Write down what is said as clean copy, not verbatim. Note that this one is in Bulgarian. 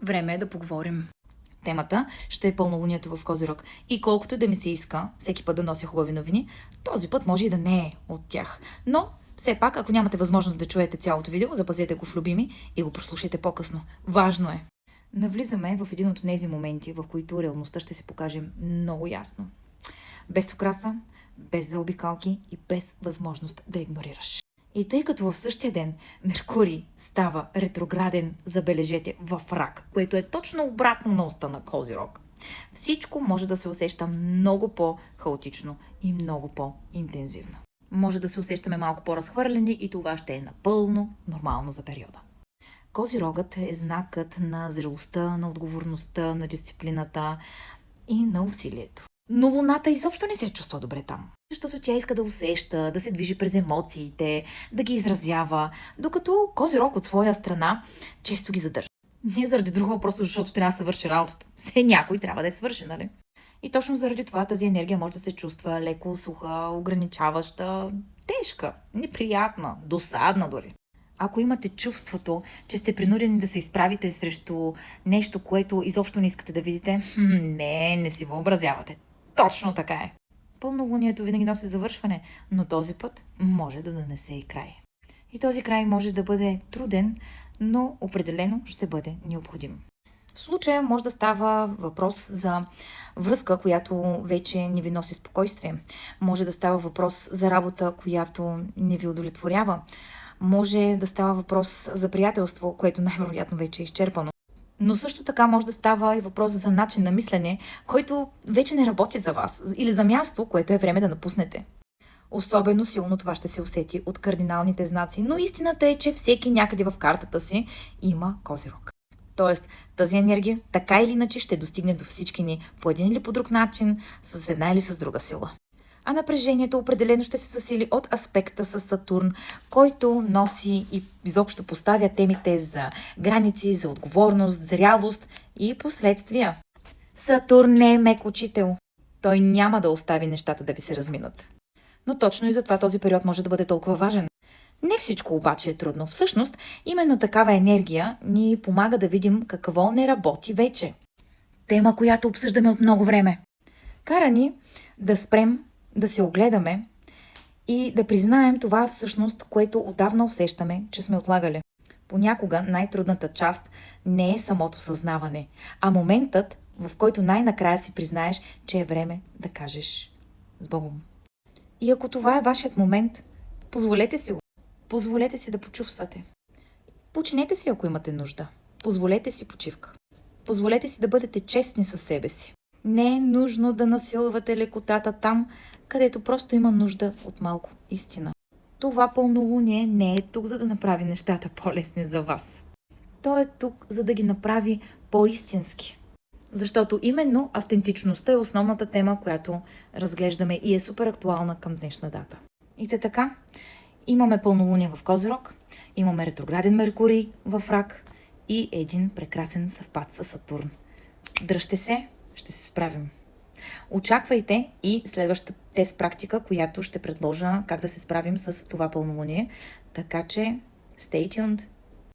Време е да поговорим. Темата ще е пълнолунието в Козирог. И колкото и да ми се иска всеки път да нося хубави новини, този път може и да не е от тях. Но, все пак, ако нямате възможност да чуете цялото видео, запазете го в любими и го прослушайте по-късно. Важно е. Навлизаме в един от тези моменти, в които реалността ще се покаже много ясно. Без украса, без заобикалки и без възможност да игнорираш. И тъй като в същия ден Меркурий става ретрограден, забележете, в Рак, което е точно обратно на оста на Козирог, всичко може да се усеща много по-хаотично и много по-интензивно. Може да се усещаме малко по-разхвърлени и това ще е напълно нормално за периода. Козирогът е знакът на зрелостта, на отговорността, на дисциплината и на усилието. Но Луната изобщо не се чувства добре там. Защото тя иска да усеща, да се движи през емоциите, да ги изразява, докато Козирог от своя страна често ги задържа. Не заради друго, просто защото трябва да се върши работата. Все някой трябва да е свърши, нали? И точно заради това тази енергия може да се чувства леко суха, ограничаваща, тежка, неприятна, досадна дори. Ако имате чувството, че сте принудени да се изправите срещу нещо, което изобщо не искате да видите, не си въобразявате. Точно така е. Пълнолунието винаги носи завършване, но този път може да донесе и край. И този край може да бъде труден, но определено ще бъде необходим. В случая може да става въпрос за връзка, която вече не ви носи спокойствие. Може да става въпрос за работа, която не ви удовлетворява. Може да става въпрос за приятелство, което най-вероятно вече е изчерпано. Но също така може да става и въпрос за начин на мислене, който вече не работи за вас, или за място, което е време да напуснете. Особено силно това ще се усети от кардиналните знаци, но истината е, че всеки някъде в картата си има Козирог. Тоест, тази енергия така или иначе ще достигне до всички ни по един или по друг начин, с една или с друга сила. А напрежението определено ще се засили от аспекта с Сатурн, който носи и изобщо поставя темите за граници, за отговорност, зрялост и последствия. Сатурн не е мек учител. Той няма да остави нещата да ви се разминат. Но точно и затова този период може да бъде толкова важен. Не всичко обаче е трудно. Всъщност, именно такава енергия ни помага да видим какво не работи вече. Тема, която обсъждаме от много време. Кара ни да спрем, да се огледаме и да признаем това всъщност, което отдавна усещаме, че сме отлагали. Понякога най-трудната част не е самото съзнаване, а моментът, в който най-накрая си признаеш, че е време да кажеш с Богом. И ако това е вашият момент, позволете си го. Позволете си да почувствате. Починете си, ако имате нужда. Позволете си почивка. Позволете си да бъдете честни със себе си. Не е нужно да насилвате лекотата там, където просто има нужда от малко истина. Това пълнолуние не е тук, за да направи нещата по-лесни за вас. То е тук, за да ги направи по-истински. Защото именно автентичността е основната тема, която разглеждаме и е супер актуална към днешна дата. И така, имаме пълнолуние в Козирог, имаме ретрограден Меркурий в Рак и един прекрасен съвпад с Сатурн. Дръжте се, ще се справим. Очаквайте и следващата тест практика, която ще предложа как да се справим с това пълнолуние. Така че, stay tuned!